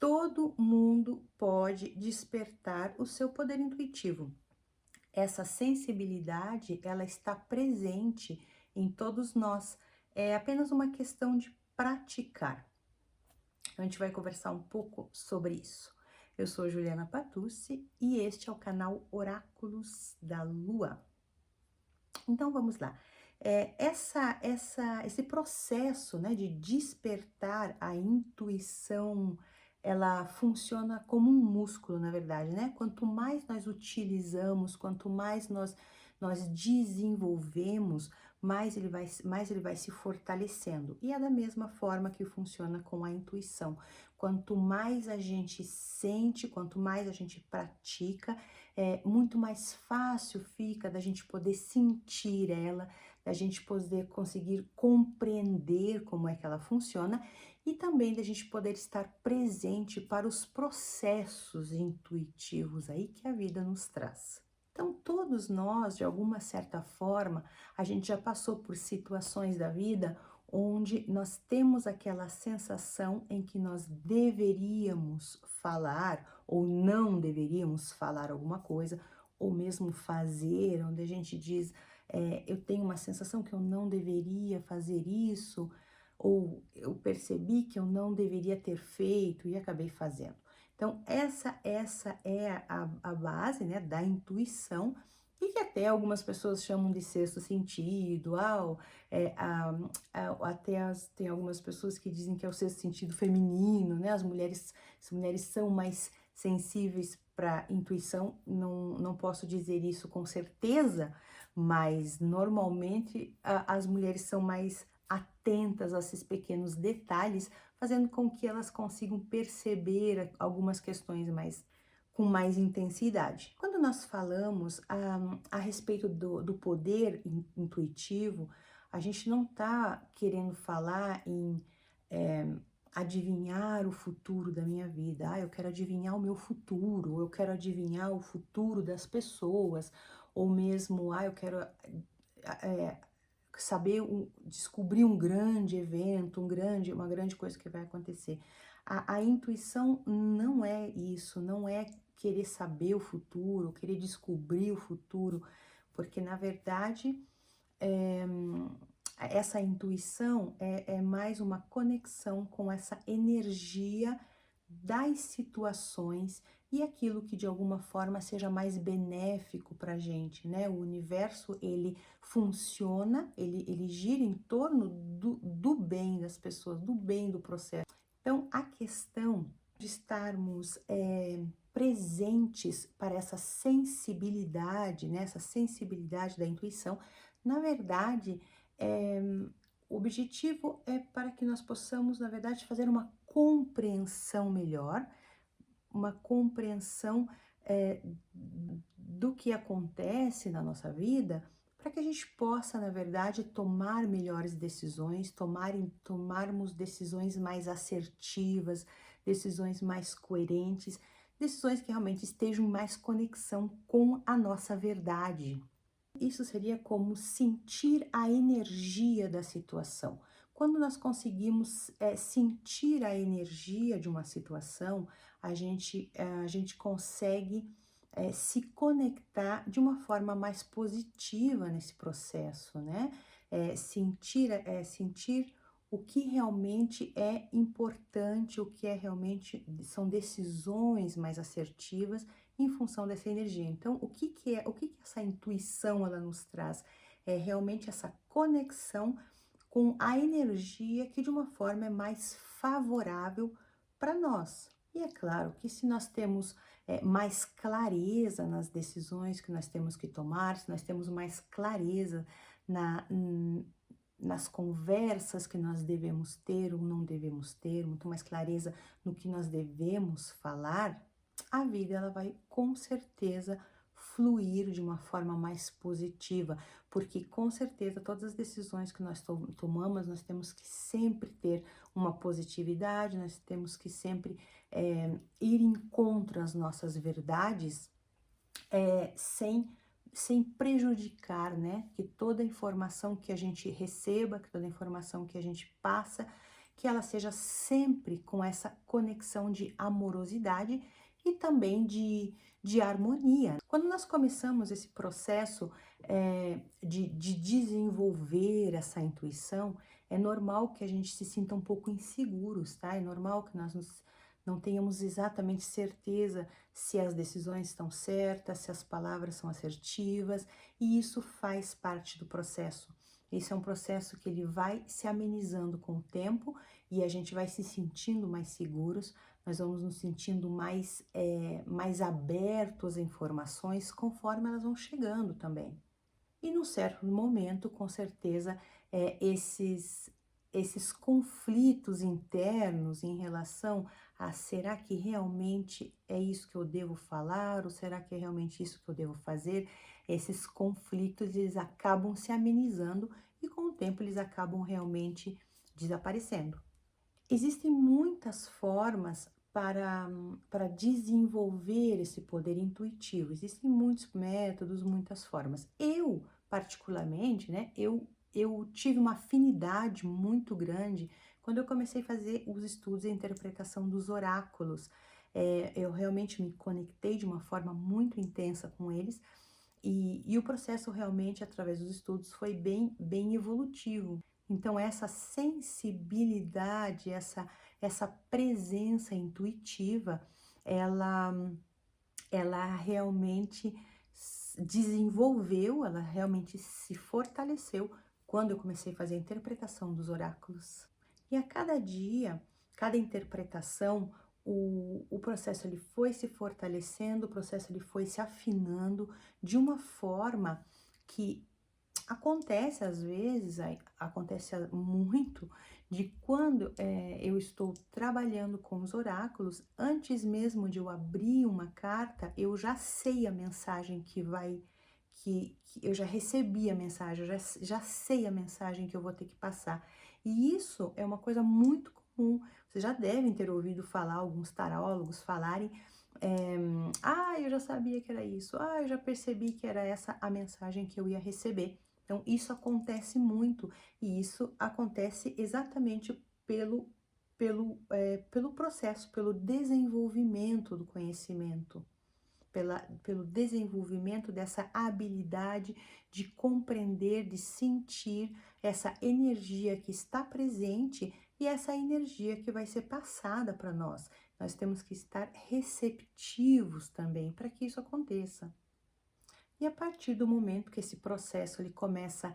Todo mundo pode despertar o seu poder intuitivo. Essa sensibilidade, ela está presente em todos nós. É apenas uma questão de praticar. Então, a gente vai conversar um pouco sobre isso. Eu sou Juliana Patucci e este é o canal Oráculos da Lua. Então vamos lá. Esse processo, né, de despertar a intuição, ela funciona como um músculo, na verdade, né? Quanto mais nós utilizamos, quanto mais nós desenvolvemos, mais ele vai se fortalecendo. E é da mesma forma que funciona com a intuição. Quanto mais a gente sente, quanto mais a gente pratica, muito mais fácil fica da gente poder sentir ela, da gente poder conseguir compreender como é que ela funciona e também da gente poder estar presente para os processos intuitivos aí que a vida nos traz. Então, todos nós, de alguma certa forma, a gente já passou por situações da vida onde nós temos aquela sensação em que nós deveríamos falar ou não deveríamos falar alguma coisa, ou mesmo fazer, onde a gente diz, eu tenho uma sensação que eu não deveria fazer isso, ou eu percebi que eu não deveria ter feito e acabei fazendo. Então, essa é a base, né, da intuição, e que até algumas pessoas chamam de sexto sentido, tem algumas pessoas que dizem que é o sexto sentido feminino, né? As mulheres são mais sensíveis para intuição, não posso dizer isso com certeza, mas normalmente as mulheres são mais atentas a esses pequenos detalhes, fazendo com que elas consigam perceber algumas questões com mais intensidade. Quando nós falamos a respeito do poder intuitivo, a gente não está querendo falar em adivinhar o futuro da minha vida. Eu quero adivinhar o meu futuro, eu quero adivinhar o futuro das pessoas, ou mesmo, eu quero é, descobrir um grande evento, uma grande coisa que vai acontecer. A intuição não é isso, não é querer saber o futuro, querer descobrir o futuro, porque na verdade é, essa intuição é mais uma conexão com essa energia das situações e aquilo que de alguma forma seja mais benéfico para a gente, né? O universo, ele funciona, ele gira em torno do bem das pessoas, do bem do processo. Então, a questão de estarmos presentes para essa sensibilidade, né? Essa sensibilidade da intuição, na verdade, o objetivo é para que nós possamos, na verdade, fazer uma compreensão melhor, uma compreensão do que acontece na nossa vida, para que a gente possa, na verdade, tomar melhores decisões, tomarmos decisões mais assertivas, decisões mais coerentes, decisões que realmente estejam em mais conexão com a nossa verdade. Isso seria como sentir a energia da situação. Quando nós conseguimos sentir a energia de uma situação, a gente consegue se conectar de uma forma mais positiva nesse processo, né? Sentir o que realmente é importante, o que é realmente são decisões mais assertivas em função dessa energia. Então, o que que essa intuição ela nos traz? É realmente essa conexão com a energia que de uma forma é mais favorável para nós. E é claro que se nós temos mais clareza nas decisões que nós temos que tomar, se nós temos mais clareza na, nas conversas que nós devemos ter ou não devemos ter, muito mais clareza no que nós devemos falar, a vida ela vai com certeza fluir de uma forma mais positiva, porque com certeza todas as decisões que nós tomamos, nós temos que sempre ter uma positividade, nós temos que sempre ir em contra as nossas verdades, sem prejudicar, né? Que toda informação que a gente receba, que toda informação que a gente passa, que ela seja sempre com essa conexão de amorosidade e também de harmonia. Quando nós começamos esse processo de desenvolver essa intuição, é normal que a gente se sinta um pouco inseguros, tá? É normal que não tenhamos exatamente certeza se as decisões estão certas, se as palavras são assertivas, e isso faz parte do processo. Esse é um processo que ele vai se amenizando com o tempo e a gente vai se sentindo mais seguros, nós vamos nos sentindo mais abertos a informações conforme elas vão chegando também. E num certo momento, com certeza, esses conflitos internos em relação a será que realmente é isso que eu devo falar ou será que é realmente isso que eu devo fazer? Esses conflitos eles acabam se amenizando e com o tempo eles acabam realmente desaparecendo. Existem muitas formas para desenvolver esse poder intuitivo. Existem muitos métodos, muitas formas. Eu, particularmente, né, eu tive uma afinidade muito grande quando eu comecei a fazer os estudos e a interpretação dos oráculos. Eu realmente me conectei de uma forma muito intensa com eles e o processo realmente, através dos estudos, foi bem evolutivo. Então, essa sensibilidade, essa presença intuitiva, ela, ela realmente desenvolveu, ela realmente se fortaleceu quando eu comecei a fazer a interpretação dos oráculos. E a cada dia, cada interpretação, o processo ele foi se fortalecendo, o processo ele foi se afinando de uma forma que acontece às vezes, acontece muito, de quando eu estou trabalhando com os oráculos, antes mesmo de eu abrir uma carta, eu já sei a mensagem que eu já recebi a mensagem, eu já sei a mensagem que eu vou ter que passar. E isso é uma coisa muito comum. Vocês já devem ter ouvido falar, alguns tarólogos falarem, eu já sabia que era isso, eu já percebi que era essa a mensagem que eu ia receber. Então, isso acontece muito e isso acontece exatamente pelo processo, pelo desenvolvimento do conhecimento, pelo desenvolvimento dessa habilidade de compreender, de sentir essa energia que está presente e essa energia que vai ser passada para nós. Nós temos que estar receptivos também para que isso aconteça. E a partir do momento que esse processo ele começa,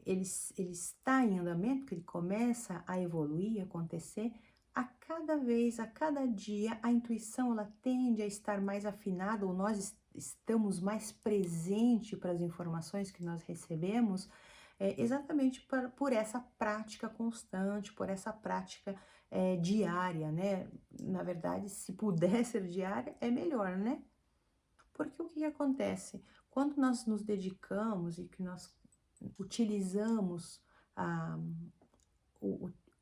ele está em andamento, que ele começa a evoluir, a acontecer, a cada vez, a cada dia, a intuição ela tende a estar mais afinada, ou nós estamos mais presentes para as informações que nós recebemos, exatamente por essa prática constante, por essa prática diária, né? Na verdade, se puder ser diária, é melhor, né? Porque o que acontece? Quando nós nos dedicamos e que nós utilizamos, ah,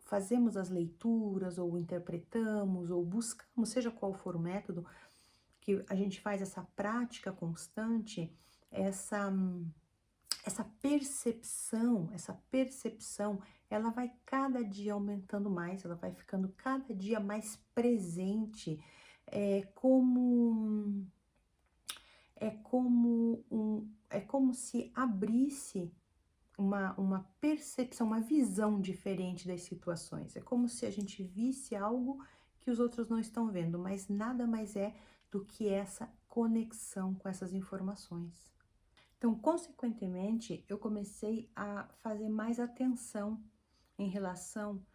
fazemos as leituras, ou interpretamos, ou buscamos, seja qual for o método, que a gente faz essa prática constante, essa percepção, ela vai cada dia aumentando mais, ela vai ficando cada dia mais presente, é como é como se abrisse uma percepção, uma visão diferente das situações. É como se a gente visse algo que os outros não estão vendo, mas nada mais é do que essa conexão com essas informações. Então, consequentemente, eu comecei a fazer mais atenção em relação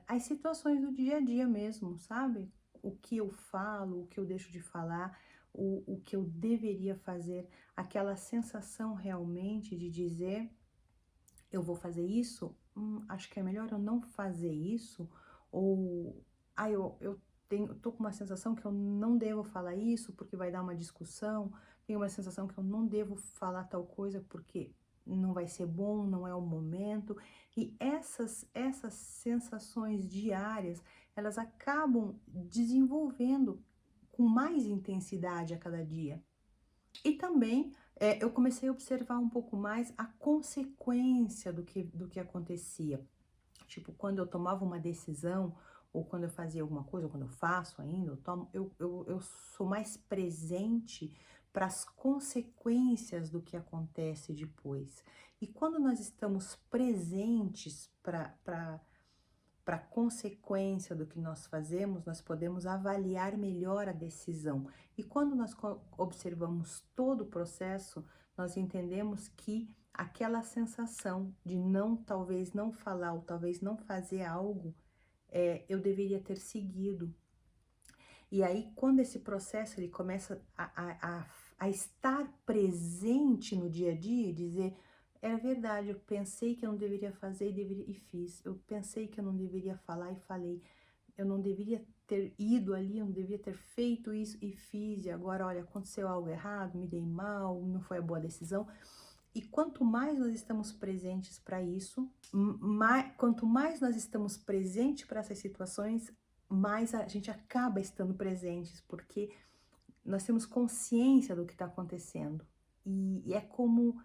às situações do dia a dia mesmo, sabe? O que eu falo, o que eu deixo de falar, o que eu deveria fazer, aquela sensação realmente de dizer, eu vou fazer isso, acho que é melhor eu não fazer isso, ou, eu tô com uma sensação que eu não devo falar isso porque vai dar uma discussão, tenho uma sensação que eu não devo falar tal coisa porque não vai ser bom, não é o momento, e essas sensações diárias, elas acabam desenvolvendo com mais intensidade a cada dia. E também eu comecei a observar um pouco mais a consequência do que acontecia. tipo, quando eu tomava uma decisão, ou quando eu fazia alguma coisa, ou quando eu faço ainda, eu sou mais presente para as consequências do que acontece depois. E quando nós estamos presentes para a consequência do que nós fazemos, nós podemos avaliar melhor a decisão. E quando nós observamos todo o processo, nós entendemos que aquela sensação de não, talvez não falar ou talvez não fazer algo, eu deveria ter seguido. E aí, quando esse processo ele começa a estar presente no dia a dia, e dizer, era verdade, eu pensei que eu não deveria fazer e fiz. Eu pensei que eu não deveria falar e falei. Eu não deveria ter ido ali, eu não deveria ter feito isso e fiz. E agora, olha, aconteceu algo errado, me dei mal, não foi a boa decisão. E quanto mais nós estamos presentes para isso, quanto mais nós estamos presentes para essas situações, mais a gente acaba estando presentes, porque nós temos consciência do que está acontecendo. E é como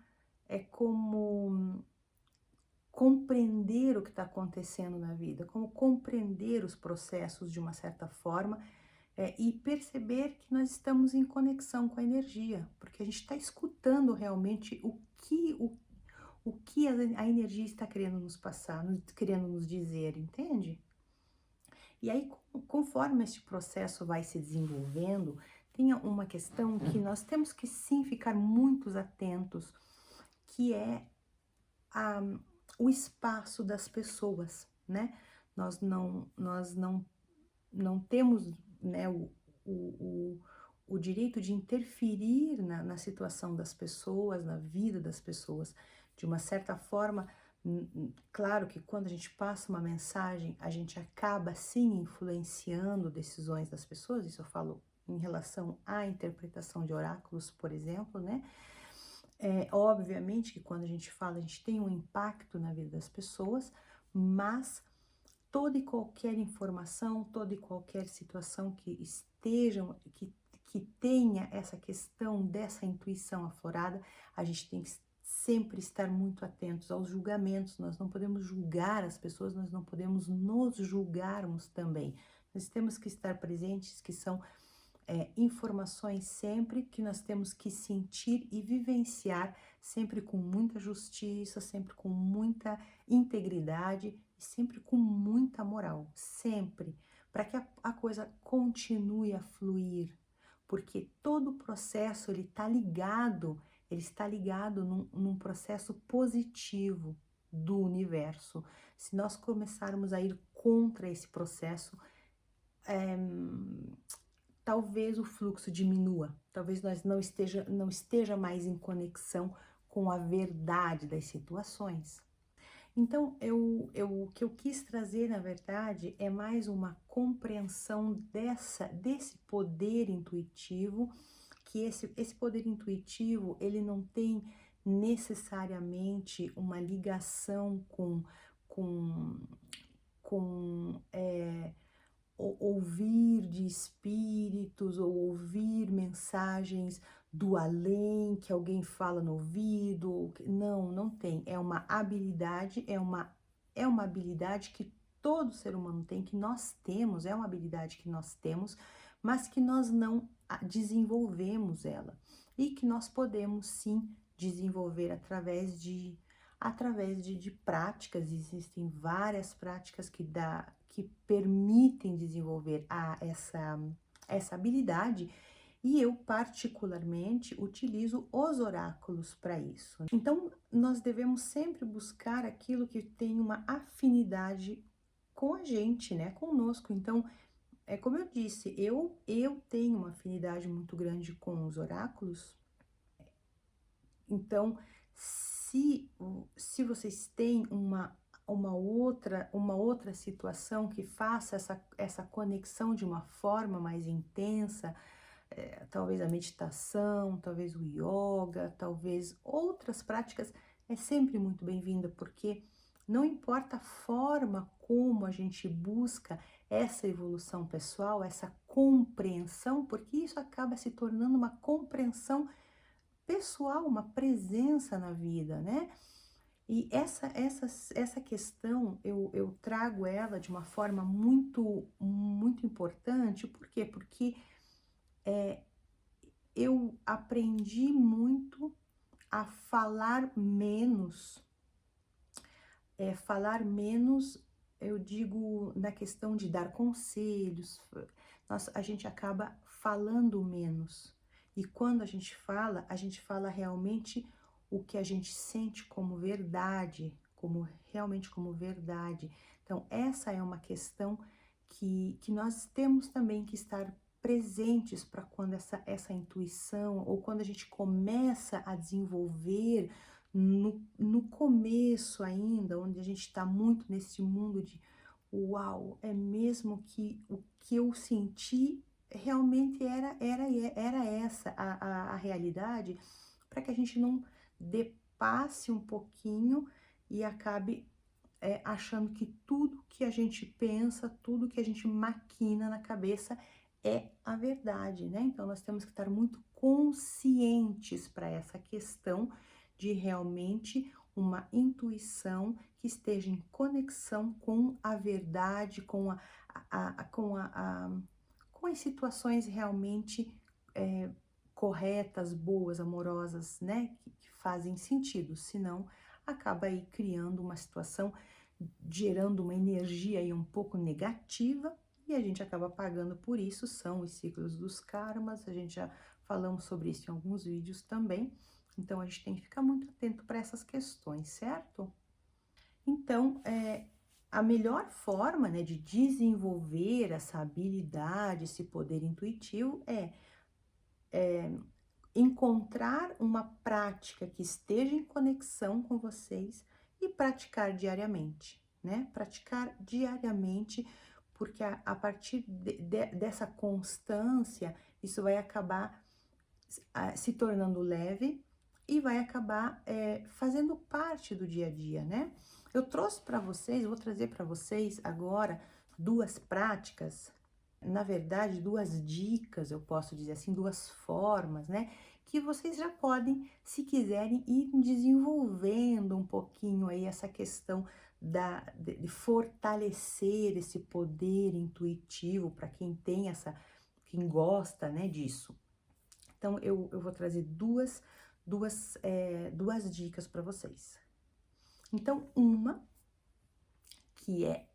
compreender o que está acontecendo na vida, como compreender os processos de uma certa forma, e perceber que nós estamos em conexão com a energia, porque a gente está escutando realmente o que a energia está querendo nos passar, querendo nos dizer, entende? E aí, conforme esse processo vai se desenvolvendo, tem uma questão que nós temos que sim ficar muito atentos, que é o espaço das pessoas, né? Nós não temos, né, o direito de interferir na situação das pessoas, na vida das pessoas. De uma certa forma, claro que quando a gente passa uma mensagem, a gente acaba sim influenciando decisões das pessoas, isso eu falo em relação à interpretação de oráculos, por exemplo, né? Obviamente que quando a gente fala, a gente tem um impacto na vida das pessoas, mas toda e qualquer informação, toda e qualquer situação que tenha essa questão dessa intuição aflorada, a gente tem que sempre estar muito atentos aos julgamentos. Nós não podemos julgar as pessoas, nós não podemos nos julgarmos também. Nós temos que estar presentes, que são informações sempre que nós temos que sentir e vivenciar, sempre com muita justiça, sempre com muita integridade e sempre com muita moral, sempre, para que a coisa continue a fluir, porque todo o processo ele está ligado num processo positivo do universo. Se nós começarmos a ir contra esse processo, talvez o fluxo diminua, talvez nós não esteja mais em conexão com a verdade das situações. Então, o que eu quis trazer, na verdade, é mais uma compreensão desse poder intuitivo, que esse poder intuitivo, ele não tem necessariamente uma ligação com ouvir de espíritos ou ouvir mensagens do além que alguém fala no ouvido. Não tem. É uma habilidade, é uma habilidade que todo ser humano tem, que nós temos, é uma habilidade que nós temos, mas que nós não desenvolvemos ela. E que nós podemos sim desenvolver através de práticas. Existem várias práticas que permitem desenvolver essa habilidade, e eu particularmente utilizo os oráculos para isso. Então, nós devemos sempre buscar aquilo que tem uma afinidade com a gente, né, conosco. Então, como eu disse, eu tenho uma afinidade muito grande com os oráculos. Então, se vocês têm uma outra situação que faça essa conexão de uma forma mais intensa, talvez a meditação, talvez o yoga, talvez outras práticas, é sempre muito bem-vinda, porque não importa a forma como a gente busca essa evolução pessoal, essa compreensão, porque isso acaba se tornando uma compreensão pessoal, uma presença na vida, né? E essa questão, eu trago ela de uma forma muito importante, por quê? Porque eu aprendi muito a falar menos, eu digo na questão de dar conselhos, a gente acaba falando menos. E quando a gente fala realmente o que a gente sente como verdade, como realmente como verdade. Então, essa é uma questão que nós temos também que estar presentes para quando essa intuição, ou quando a gente começa a desenvolver no começo ainda, onde a gente está muito nesse mundo de uau, é mesmo que o que eu senti realmente era essa a realidade, para que a gente não depasse um pouquinho e acabe achando que tudo que a gente pensa, tudo que a gente maquina na cabeça é a verdade, né? Então nós temos que estar muito conscientes para essa questão de realmente uma intuição que esteja em conexão com a verdade, com as situações realmente corretas, boas, amorosas, né? Que fazem sentido, senão acaba aí criando uma situação, gerando uma energia aí um pouco negativa, e a gente acaba pagando por isso. São os ciclos dos karmas, a gente já falamos sobre isso em alguns vídeos também, então a gente tem que ficar muito atento para essas questões, certo? Então, a melhor forma, né, de desenvolver essa habilidade, esse poder intuitivo encontrar uma prática que esteja em conexão com vocês e praticar diariamente, né? Praticar diariamente, porque a partir dessa constância, isso vai acabar se tornando leve e vai acabar fazendo parte do dia a dia, né? Eu trouxe para vocês, vou trazer para vocês agora duas práticas, na verdade, duas dicas, eu posso dizer assim, duas formas, né? Que vocês já podem, se quiserem, ir desenvolvendo um pouquinho aí essa questão de fortalecer esse poder intuitivo para quem tem quem gosta, né, disso. Então, eu vou trazer duas dicas para vocês. Então, uma que é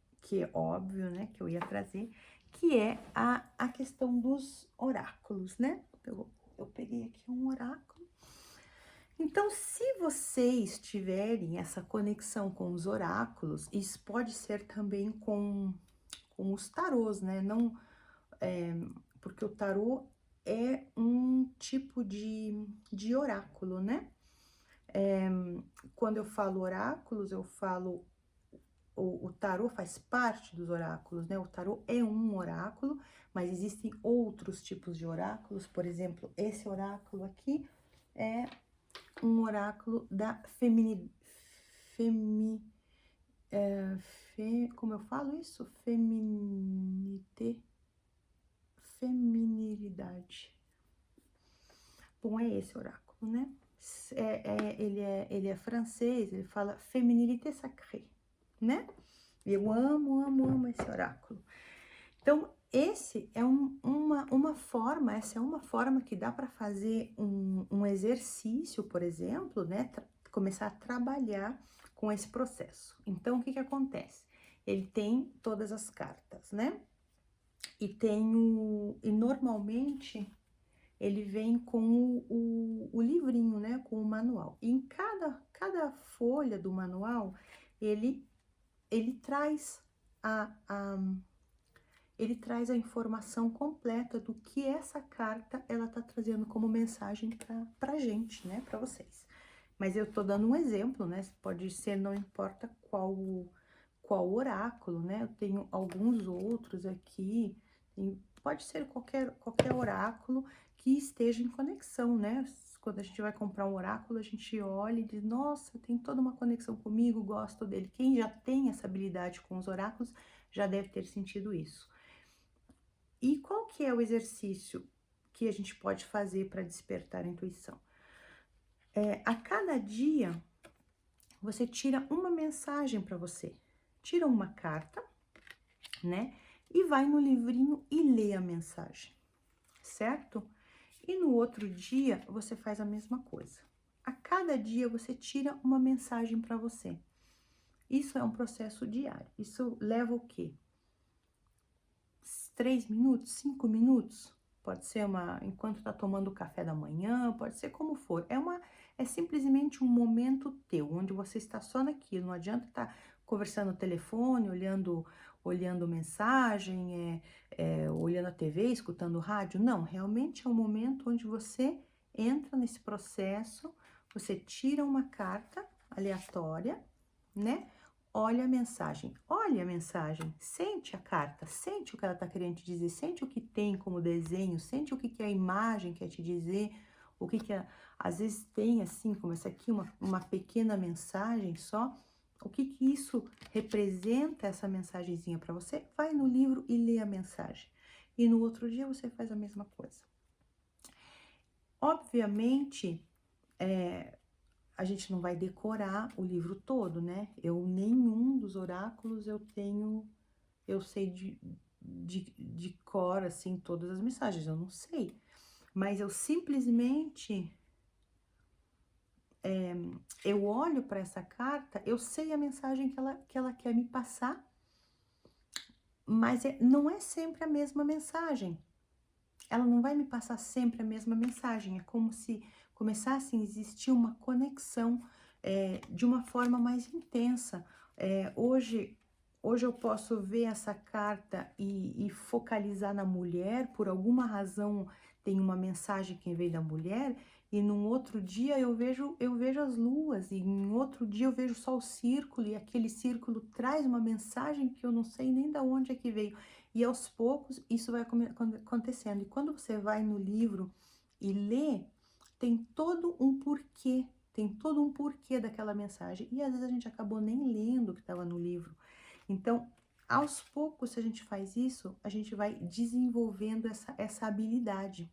óbvio, né, que eu ia trazer, que é a questão dos oráculos, né? Eu peguei aqui um oráculo. Então, se vocês tiverem essa conexão com os oráculos, isso pode ser também com os tarôs, né? Não, porque o tarô é um tipo de oráculo, né? Quando eu falo oráculos, eu falo o tarô faz parte dos oráculos, né? O tarô é um oráculo, mas existem outros tipos de oráculos. Por exemplo, esse oráculo aqui é um oráculo da como eu falo isso? Feminilidade. Bom, é esse oráculo, né? Ele é francês, ele fala féminilité sacrée, né? Eu amo esse oráculo. Então, esse é uma forma, essa é uma forma que dá para fazer um exercício, por exemplo, né? Começar a trabalhar com esse processo. Então, o que acontece? Ele tem todas as cartas, né? E normalmente ele vem com o livrinho, né? Com o manual. E em cada folha do manual, ele traz ele traz a informação completa do que essa carta ela tá trazendo como mensagem pra gente, né, para vocês. Mas eu tô dando um exemplo, né? Pode ser, não importa qual oráculo, né? Eu tenho alguns outros aqui, pode ser qualquer oráculo que esteja em conexão, né? Quando a gente vai comprar um oráculo, a gente olha e diz, nossa, tem toda uma conexão comigo, gosto dele. Quem já tem essa habilidade com os oráculos já deve ter sentido isso. E qual que é o exercício que a gente pode fazer para despertar a intuição? A cada dia, você tira uma mensagem para você. Tira uma carta, né? E vai no livrinho e lê a mensagem, certo? E no outro dia você faz a mesma coisa. A cada dia você tira uma mensagem para você. Isso é um processo diário. Isso leva o quê? 3 minutos, 5 minutos? Pode ser enquanto tá tomando o café da manhã, pode ser como for. É simplesmente um momento teu, onde você está só naquilo. Não adianta estar conversando no telefone, olhando mensagem, olhando a TV, escutando rádio. Não, realmente é um momento onde você entra nesse processo, você tira uma carta aleatória, né? Olha a mensagem, sente a carta, sente o que ela está querendo te dizer, sente o que tem como desenho, sente o que, que a imagem quer te dizer, o que, às vezes tem assim, como essa aqui, uma pequena mensagem só, o que, que isso representa, essa mensagenzinha para você. Vai no livro e lê a mensagem. E no outro dia você faz a mesma coisa. Obviamente, a gente não vai decorar o livro todo, né? Nenhum dos oráculos eu sei de cor, assim, todas as mensagens, eu não sei. Mas eu simplesmente, eu olho para essa carta, eu sei a mensagem que ela quer me passar, mas não é sempre a mesma mensagem. Ela não vai me passar sempre a mesma mensagem, é como se começasse a existir uma conexão de uma forma mais intensa. Hoje eu posso ver essa carta e focalizar na mulher, por alguma razão tem uma mensagem que veio da mulher, e num outro dia eu vejo as luas, e em outro dia eu vejo só o círculo, e aquele círculo traz uma mensagem que eu não sei nem da onde é que veio. E aos poucos isso vai acontecendo. E quando você vai no livro e lê, tem todo um porquê daquela mensagem. E às vezes a gente acabou nem lendo o que estava no livro. Então, aos poucos, se a gente faz isso, a gente vai desenvolvendo essa habilidade.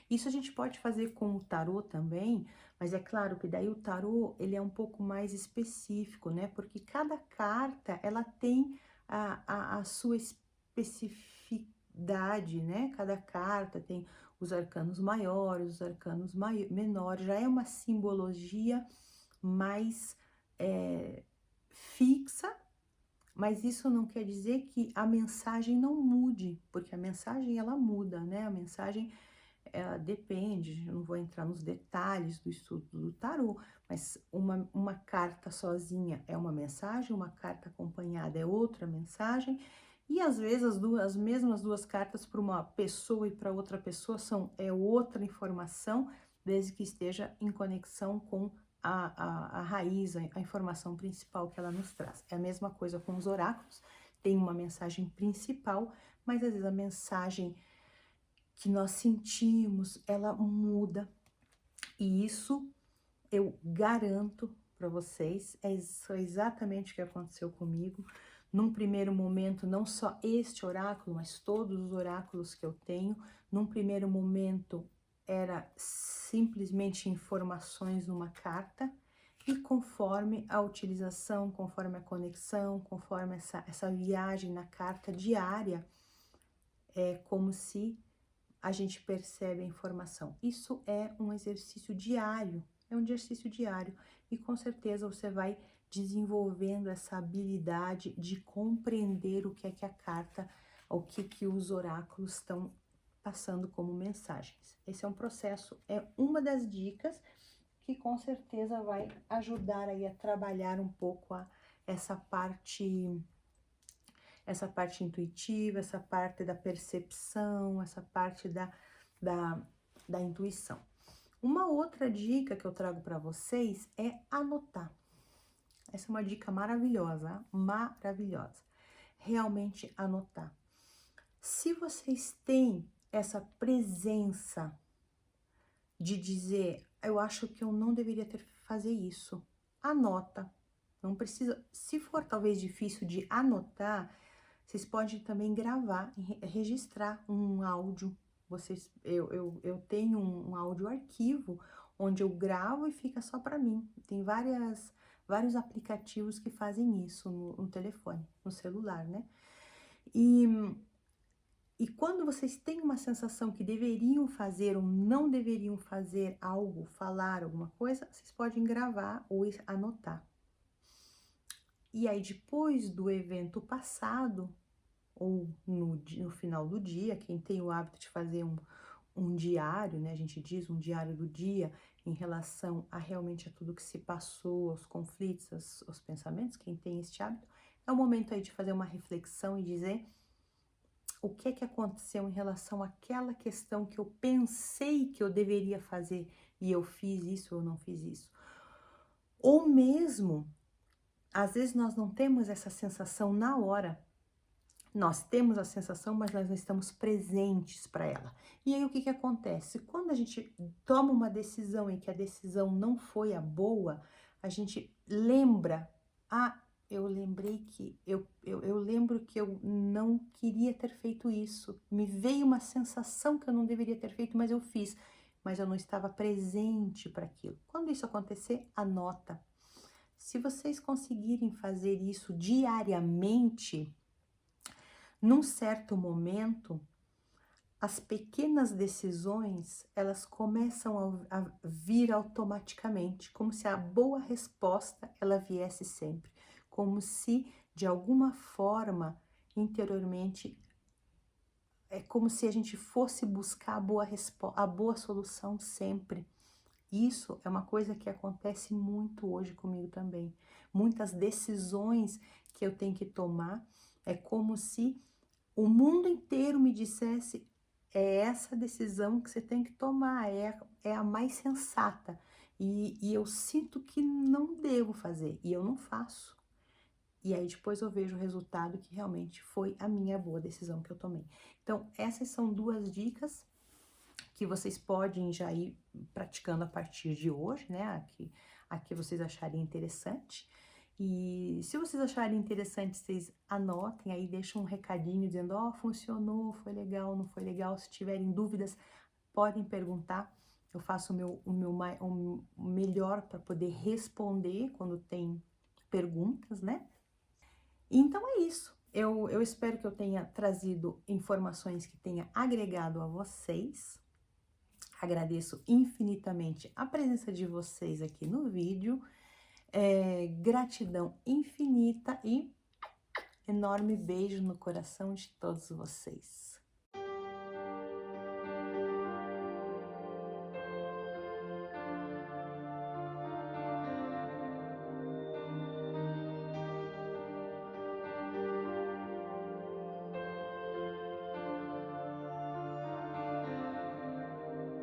Isso a gente pode fazer com o tarô também, mas é claro que daí o tarô, ele é um pouco mais específico, né? Porque cada carta, ela tem a sua especificidade, né? Cada carta tem os arcanos maiores, os arcanos menores, já é uma simbologia mais fixa, mas isso não quer dizer que a mensagem não mude, porque a mensagem ela muda, né? A mensagem ela depende, eu não vou entrar nos detalhes do estudo do tarô, mas uma carta sozinha é uma mensagem, uma carta acompanhada é outra mensagem, e às vezes as mesmas duas cartas para uma pessoa e para outra pessoa é outra informação, desde que esteja em conexão com a raiz, a informação principal que ela nos traz. É a mesma coisa com os oráculos, tem uma mensagem principal, mas às vezes a mensagem que nós sentimos, ela muda. E isso eu garanto para vocês, isso é exatamente o que aconteceu comigo. Num primeiro momento, não só este oráculo, mas todos os oráculos que eu tenho, num primeiro momento era simplesmente informações numa carta, e conforme a utilização, conforme a conexão, conforme essa viagem na carta diária, é como se a gente percebe a informação. Isso é um exercício diário, e com certeza você vai desenvolvendo essa habilidade de compreender o que é que a carta, o que que os oráculos estão passando como mensagens. Esse é um processo, é uma das dicas que com certeza vai ajudar aí a trabalhar um pouco essa parte intuitiva, essa parte da percepção, essa parte da intuição. Uma outra dica que eu trago para vocês é anotar. Essa é uma dica maravilhosa, maravilhosa. Realmente anotar. Se vocês têm essa presença de dizer, eu acho que eu não deveria fazer isso, anota. Não precisa, se for talvez difícil de anotar, vocês podem também gravar, registrar um áudio. Eu tenho um áudio arquivo onde eu gravo e fica só para mim. Tem vários aplicativos que fazem isso no telefone, no celular, né? E, e quando vocês têm uma sensação que deveriam fazer ou não deveriam fazer algo, falar alguma coisa, vocês podem gravar ou anotar. E aí, depois do evento passado, ou no final do dia, quem tem o hábito de fazer um diário, né? A gente diz um diário do dia em relação a realmente a tudo que se passou, aos conflitos, aos pensamentos, quem tem este hábito, é o momento aí de fazer uma reflexão e dizer o que é que aconteceu em relação àquela questão que eu pensei que eu deveria fazer e eu fiz isso ou não fiz isso. Ou mesmo, às vezes nós não temos essa sensação na hora. Nós temos a sensação, mas nós não estamos presentes para ela. E aí o que que acontece? Quando a gente toma uma decisão em que a decisão não foi a boa, a gente lembra, ah, eu lembrei que eu lembro que eu não queria ter feito isso. Me veio uma sensação que eu não deveria ter feito, mas eu fiz, mas eu não estava presente para aquilo. Quando isso acontecer, anota. Se vocês conseguirem fazer isso diariamente, num certo momento, as pequenas decisões, elas começam a vir automaticamente, como se a boa resposta ela viesse sempre, como se de alguma forma interiormente é como se a gente fosse buscar a boa solução sempre. Isso é uma coisa que acontece muito hoje comigo também. Muitas decisões que eu tenho que tomar é como se o mundo inteiro me dissesse: é essa decisão que você tem que tomar, é a mais sensata. E eu sinto que não devo fazer, e eu não faço. E aí depois eu vejo o resultado que realmente foi a minha boa decisão que eu tomei. Então, essas são duas dicas que vocês podem já ir praticando a partir de hoje, né? Aqui vocês acharem interessante. E se vocês acharem interessante, vocês anotem aí, deixam um recadinho dizendo, ó, funcionou, foi legal, não foi legal. Se tiverem dúvidas, podem perguntar. Eu faço o melhor para poder responder quando tem perguntas, né? Então é isso. Eu espero que eu tenha trazido informações que tenha agregado a vocês. Agradeço infinitamente a presença de vocês aqui no vídeo. Gratidão infinita e enorme beijo no coração de todos vocês.